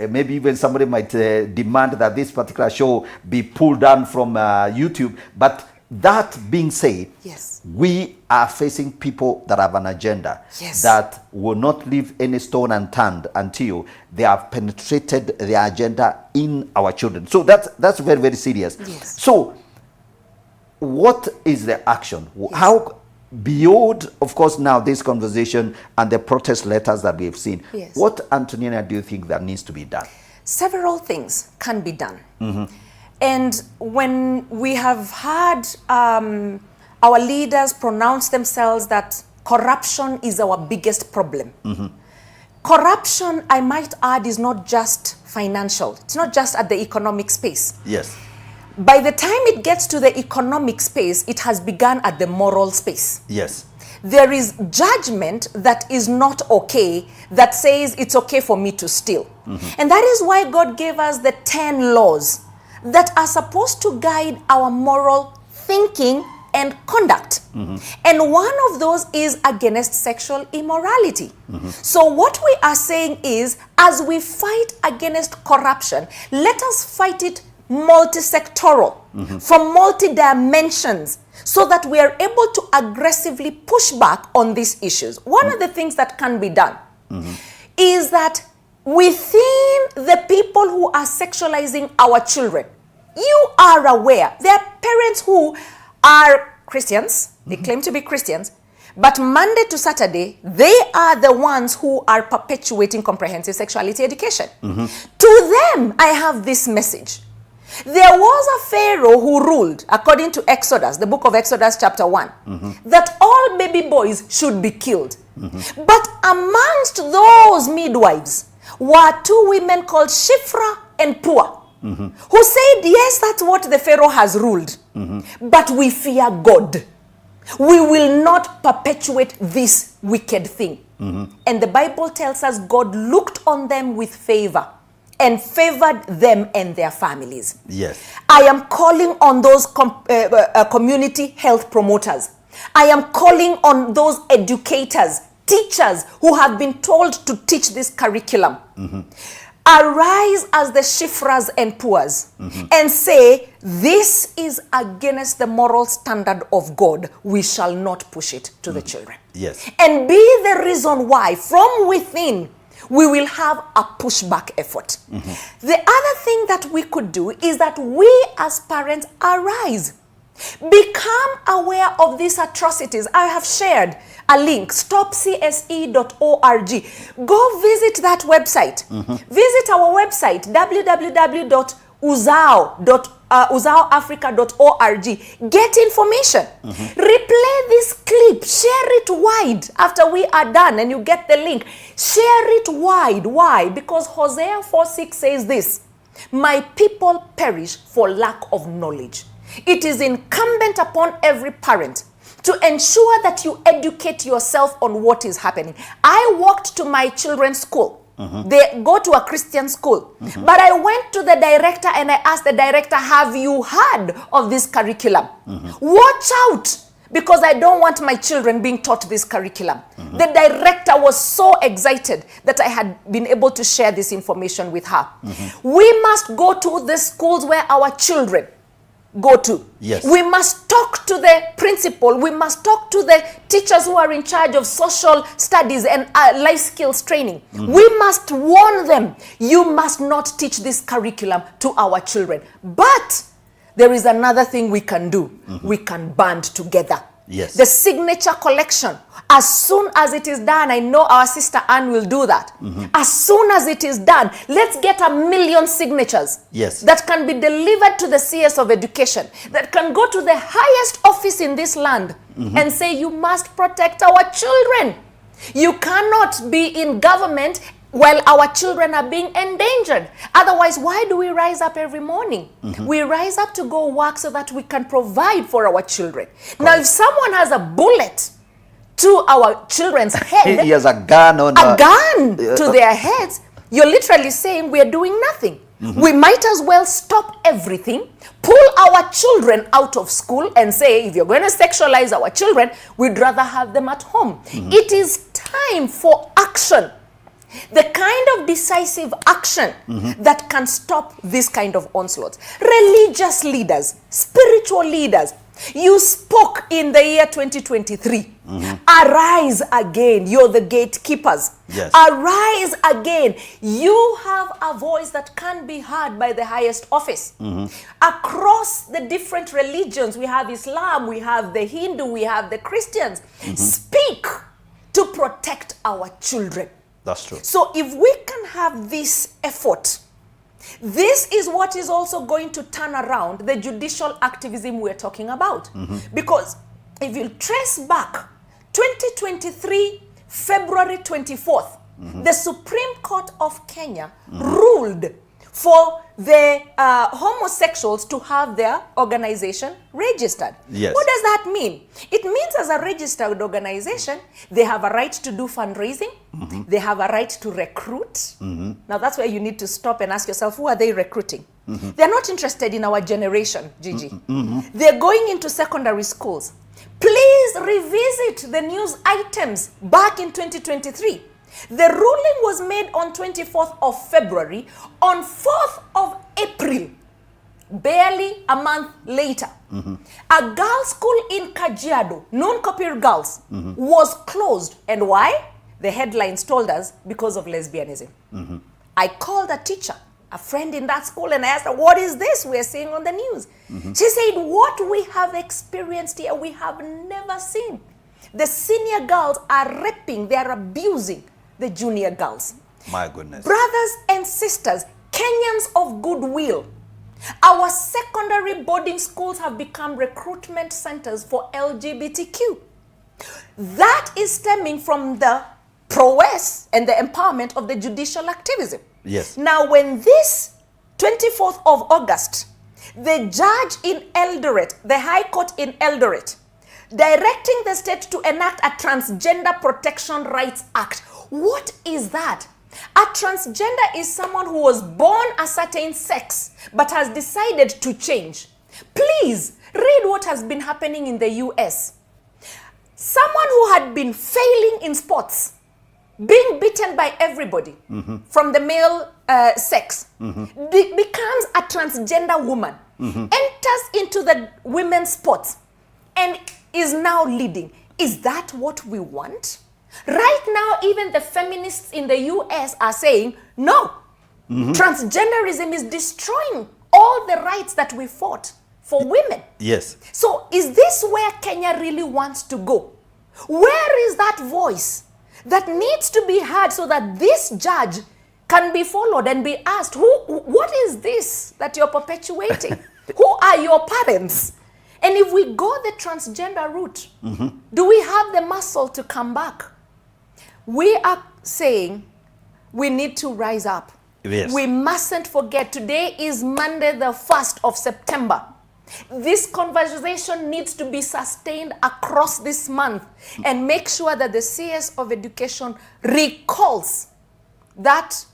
Maybe even somebody might demand that this particular show be pulled down from YouTube. But that being said, yes, we are facing people that have an agenda, yes, that will not leave any stone unturned until they have penetrated the agenda in our children. So that's very, very serious. Yes. So what is the action? Yes. How, beyond, of course, now this conversation and the protest letters that we've seen, yes, what, Antonina, do you think that needs to be done? Several things can be done. Mm-hmm. And when we have had our leaders pronounce themselves that corruption is our biggest problem. Mm-hmm. Corruption, I might add, is not just financial. It's not just at the economic space. Yes. By the time it gets to the economic space, it has begun at the moral space. Yes. There is judgment that is not okay, that says it's okay for me to steal. Mm-hmm. And that is why God gave us the 10 laws that are supposed to guide our moral thinking and conduct. Mm-hmm. And one of those is against sexual immorality. Mm-hmm. So what we are saying is, as we fight against corruption, let us fight it multi-sectoral, mm-hmm, from multi-dimensions, so that we are able to aggressively push back on these issues. One of the things that can be done, mm-hmm, is that within the people who are sexualizing our children, you are aware there are parents who are Christians, they claim to be Christians, but Monday to Saturday, they are the ones who are perpetuating comprehensive sexuality education. mm-hmm. To them, I have this message. There was a Pharaoh who ruled, according to Exodus, the book of Exodus chapter 1, mm-hmm, that all baby boys should be killed. mm-hmm. But amongst those midwives were two women called Shiphrah and Puah, mm-hmm, who said, yes, that's what the Pharaoh has ruled, mm-hmm, but we fear God. We will not perpetuate this wicked thing. mm-hmm. And the Bible tells us God looked on them with favor and favored them and their families. Yes. I am calling on those community health promoters. I am calling on those educators, teachers who have been told to teach this curriculum. Mm-hmm. Arise as the Shiphrahs and Puahs, mm-hmm, and say, this is against the moral standard of God. We shall not push it to the children. Yes. And be the reason why, from within, we will have a pushback effort. The other thing that we could do is that we as parents arise. Become aware of these atrocities. I have shared a link, stopcse.org. Go visit that website. Visit our website, www.uzaoafrica.org. Get information. Replay this clip. Share it wide after we are done and you get the link. Share it wide. Why? Because Hosea 4:6 says this, my people perish for lack of knowledge. It is incumbent upon every parent to ensure that you educate yourself on what is happening. I walked to my children's school. They go to a Christian school. But I went to the director and I asked the director, have you heard of this curriculum? Watch out, because I don't want my children being taught this curriculum. The director was so excited that I had been able to share this information with her. We must go to the schools where our children go to. Yes. We must talk to the principal. We must talk to the teachers who are in charge of social studies and life skills training. We must warn them, you must not teach this curriculum to our children. But there is another thing we can do. We can band together. Yes. The signature collection. As soon as it is done, I know our sister Anne will do that. As soon as it is done, let's get 1 million signatures. Yes. That can be delivered to the CS of Education, that can go to the highest office in this land and say, you must protect our children. You cannot be in government while our children are being endangered. Otherwise, why do we rise up every morning? We rise up to go work so that we can provide for our children. Now, if someone has a bullet to our children's head, he has a gun on to their heads, you're literally saying we are doing nothing. We might as well stop everything, pull our children out of school and say, if you're going to sexualize our children, we'd rather have them at home. It is time for action. The kind of decisive action that can stop this kind of onslaughts. Religious leaders, spiritual leaders, you spoke in the year 2023. Arise again. You're the gatekeepers. Yes. Arise again. You have a voice that can be heard by the highest office. Across the different religions, we have Islam, we have the Hindu, we have the Christians. Speak to protect our children. That's true. So if we can have this effort, this is what is also going to turn around the judicial activism we're talking about. Because if you trace back 2023, February 24th, the Supreme Court of Kenya ruled for the homosexuals to have their organization registered. Yes. What does that mean? It means as a registered organization, they have a right to do fundraising. They have a right to recruit. Now that's where you need to stop and ask yourself, who are they recruiting? They're not interested in our generation, Gigi. They're going into secondary schools. Please revisit the news items back in 2023. The ruling was made on 24th of February. On 4th of April, barely a month later, a girls' school in Kajiado, non-Kopir girls, was closed. And why? The headlines told us because of lesbianism. I called a teacher, a friend in that school, and I asked her, what is this we're seeing on the news? She said, what we have experienced here, we have never seen. The senior girls are raping, they are abusing the junior girls. My goodness. Brothers and sisters, Kenyans of goodwill, our secondary boarding schools have become recruitment centers for LGBTQ. That is stemming from the prowess and the empowerment of the judicial activism. Yes. Now, when this 24th of August, the judge in Eldoret, the High Court in Eldoret, directing the state to enact a Transgender Protection Rights Act. What is that? A transgender is someone who was born a certain sex but has decided to change. Please read what has been happening in the US. Someone who had been failing in sports, being beaten by everybody from the male sex, becomes a transgender woman, enters into the women's sports, and is now leading. Is that what we want? Right now, even the feminists in the US are saying, no, transgenderism is destroying all the rights that we fought for women. Yes. So is this where Kenya really wants to go? Where is that voice that needs to be heard so that this judge can be followed and be asked, what is this that you're perpetuating? Who are your parents? And if we go the transgender route, do we have the muscle to come back? We are saying we need to rise up. Yes. We mustn't forget today is Monday, the 1st of September. This conversation needs to be sustained across this month and make sure that the CS of Education recalls that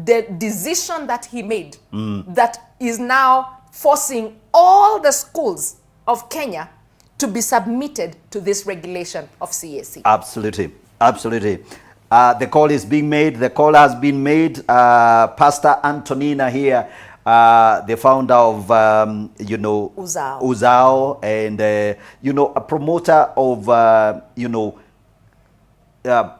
the decision that he made that is now forcing all the schools of Kenya to be submitted to this regulation of CAC. Absolutely. Absolutely. The call is being made. The call has been made. Pastor Antonina here, the founder of, Uzao, and, a promoter of,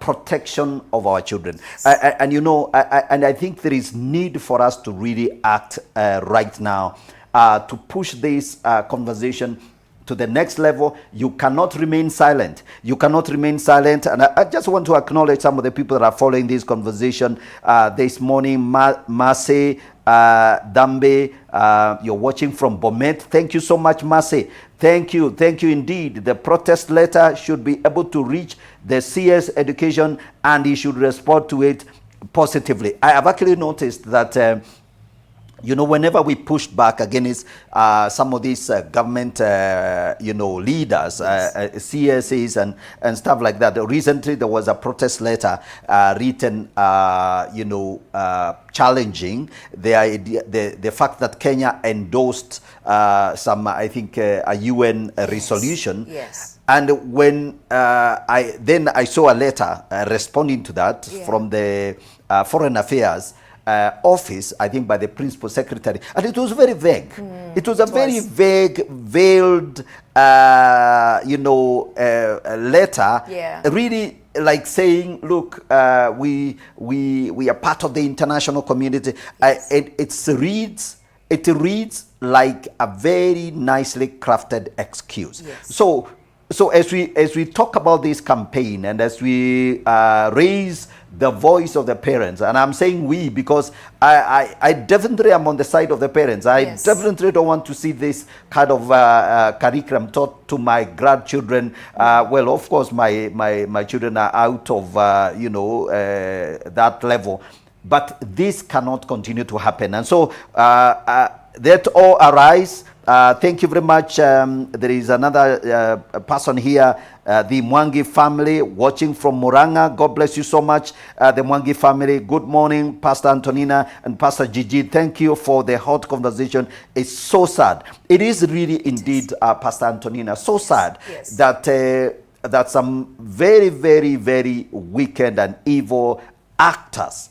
protection of our children. And I think there is need for us to really act right now to push this conversation to the next level. You cannot remain silent. You cannot remain silent. And I just want to acknowledge some of the people that are following this conversation this morning. Mase, Dambe, you're watching from Bomet. Thank you so much, Mase. Thank you indeed. The protest letter should be able to reach the CS Education and he should respond to it positively. I have actually noticed that whenever we push back against some of these government, leaders, CSAs and stuff like that. Recently, there was a protest letter written, challenging the idea, the fact that Kenya endorsed some, I think, a UN resolution. Yes. And when I saw a letter responding to that from the Foreign Affairs office, I think by the principal secretary, and it was very vague. It was a very vague, veiled, letter. Yeah. Really, like saying, look, we are part of the international community. It reads like a very nicely crafted excuse. Yes. So as we talk about this campaign and as we raise the voice of the parents, and I'm saying we because I definitely am on the side of the parents. I definitely don't want to see this kind of curriculum taught to my grandchildren. Well, of course, my children are out of that level, but this cannot continue to happen. And so let all arise. Thank you very much. There is another person here, the Mwangi family watching from Muranga. God bless you so much, the Mwangi family. Good morning, Pastor Antonina and Pastor Gigi. Thank you for the hot conversation. It's so sad. It is really indeed, Pastor Antonina, so sad that some very, very, very wicked and evil actors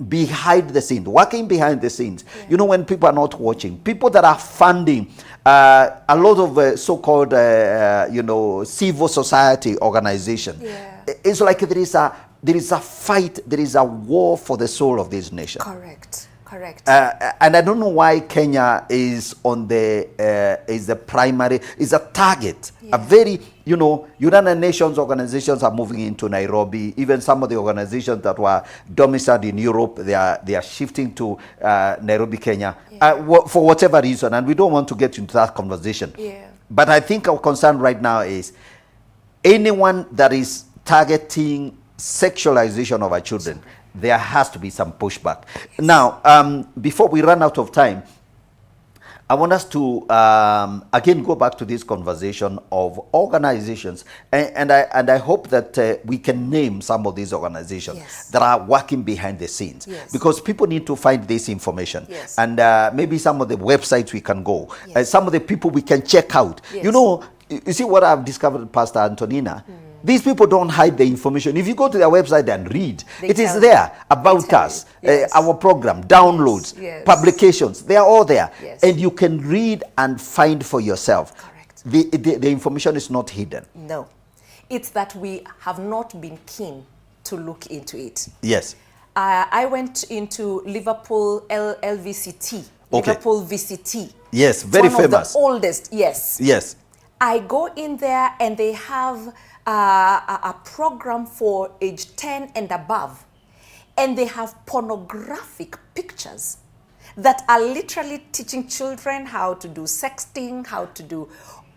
behind the scenes, working behind the scenes. When people are not watching, people that are funding a lot of so-called civil society organization. It's like there is a fight, there is a war for the soul of this nation. Correct. And I don't know why Kenya is on the primary, is a target. A very, United Nations organizations are moving into Nairobi. Even some of the organizations that were domiciled in Europe, they are shifting to Nairobi, Kenya, for whatever reason. And we don't want to get into that conversation. But I think our concern right now is anyone that is targeting sexualization of our children, there has to be some pushback. Now, before we run out of time, I want us to again go back to this conversation of organizations, and I hope that we can name some of these organizations that are working behind the scenes, because people need to find this information, and maybe some of the websites we can go, some of the people we can check out. You see what I've discovered, Pastor Antonina. These people don't hide the information. If you go to their website and read, it is there about us, our program, downloads, publications. They are all there. And you can read and find for yourself. Correct. The information is not hidden. No. It's that we have not been keen to look into it. Yes. I went into Liverpool LVCT, Okay. Liverpool VCT. Yes, very One famous. of the oldest, yes. Yes. I go in there and they have a program for age 10 and above. And they have pornographic pictures that are literally teaching children how to do sexting, how to do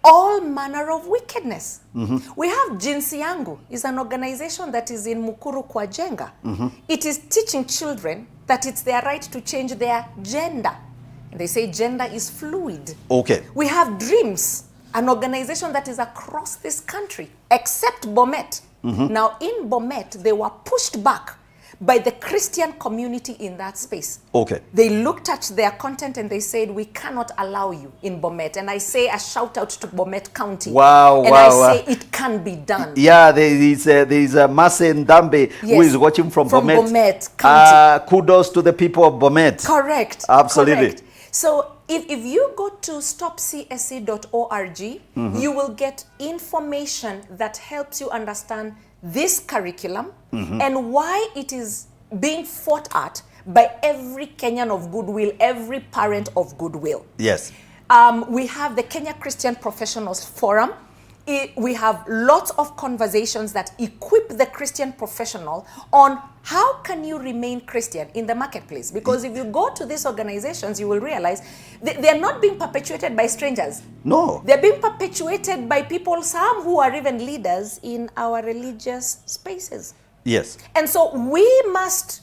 all manner of wickedness. We have Jinsi Yangu, is an organization that is in Mukuru kwa Jenga. It is teaching children that it's their right to change their gender. And they say gender is fluid. Okay. We have Dreams, an organization that is across this country, except Bomet. Now in Bomet, they were pushed back by the Christian community in that space. Okay. They looked at their content and they said, we cannot allow you in Bomet. And I say a shout out to Bomet County. Wow, and wow, I say it can be done. Yeah, there is a Mase Ndambe who Yes, is watching from from Bomet. Bomet County. Kudos to the people of Bomet. Correct. Absolutely. Correct. So if you go to stopcsc.org, you will get information that helps you understand this curriculum and why it is being fought at by every Kenyan of goodwill, every parent of goodwill. Yes. We have the Kenya Christian Professionals Forum. We have lots of conversations that equip the Christian professional on how can you remain Christian in the marketplace. Because if you go to these organizations, you will realize they are not being perpetuated by strangers. No. They're being perpetuated by people, some who are even leaders in our religious spaces. Yes. And so we must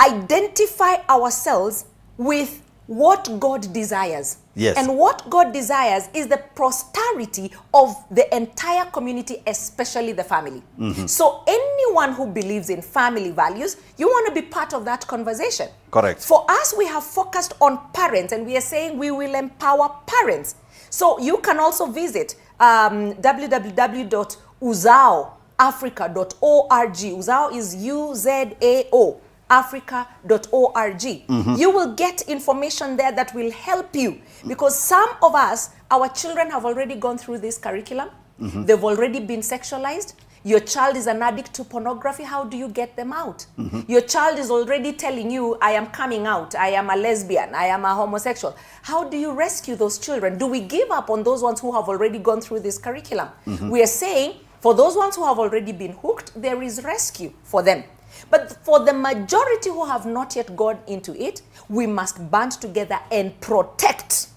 identify ourselves with what God desires. Yes. And what God desires is the prosperity of the entire community, especially the family. So anyone who believes in family values, you want to be part of that conversation. Correct. For us, we have focused on parents and we are saying we will empower parents. So you can also visit www.uzaoafrica.org. Uzao is UZAO. Africa.org. You will get information there that will help you, because some of us, our children have already gone through this curriculum. They've already been sexualized. Your child is an addict to pornography. How do you get them out? Your child is already telling you, I am coming out, I am a lesbian, I am a homosexual. How do you rescue those children? Do we give up on those ones who have already gone through this curriculum? We are saying, for those ones who have already been hooked, there is rescue for them. But for the majority who have not yet gone into it, we must band together and protect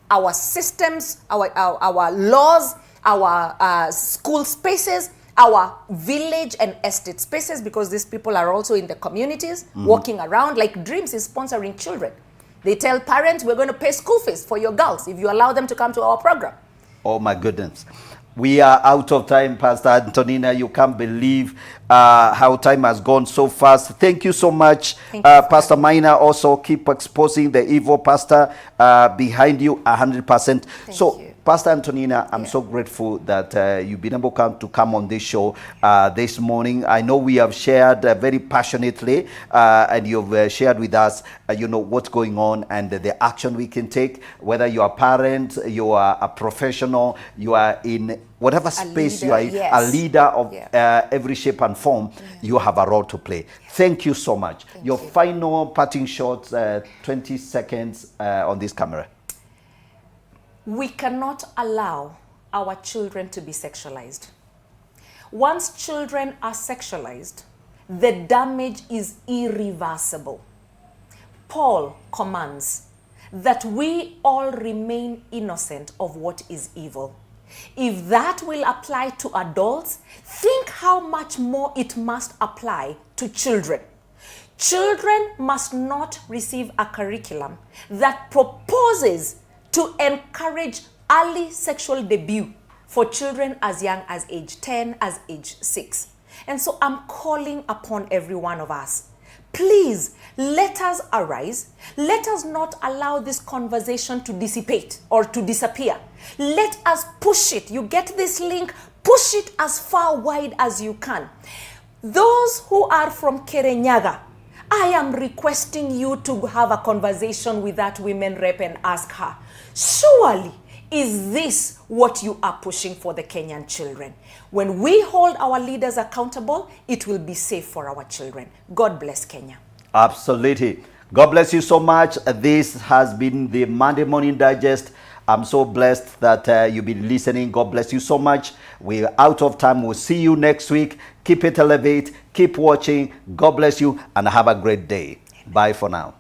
our systems, our laws, our school spaces, our village and estate spaces, because these people are also in the communities, walking around. Like Dreams is sponsoring children. They tell parents, we're going to pay school fees for your girls if you allow them to come to our program. Oh my goodness. We are out of time, Pastor Antonina. You can't believe how time has gone so fast. Thank you so much, Pastor Maina. Also, keep exposing the evil pastor behind you 100%. So, Pastor Antonina, I'm so grateful that you've been able to come on this show this morning. I know we have shared very passionately, and you've shared with us, what's going on and the action we can take. Whether you are a parent, you are a professional, you are in whatever space you are in, a leader of every shape and form, you have a role to play. Thank you so much. Your final parting shots, 20 seconds on this camera. We cannot allow our children to be sexualized. Once children are sexualized, the damage is irreversible. Paul commands that we all remain innocent of what is evil. If that will apply to adults, think how much more it must apply to children. Children must not receive a curriculum that proposes to encourage early sexual debut for children as young as age 10, as age 6. And so I'm calling upon every one of us. Please, let us arise. Let us not allow this conversation to dissipate or to disappear. Let us push it. You get this link, push it as far wide as you can. Those who are from Kirinyaga, I am requesting you to have a conversation with that women rep and ask her, surely Is this what you are pushing for the Kenyan children? When we hold our leaders accountable, it will be safe for our children. God bless Kenya. Absolutely. God bless you so much. This has been the Monday Morning Digest. I'm so blessed that you've been listening. God bless you so much. We're out of time. We'll see you next week. Keep it elevate. Keep watching. God bless you and have a great day. Bye for now.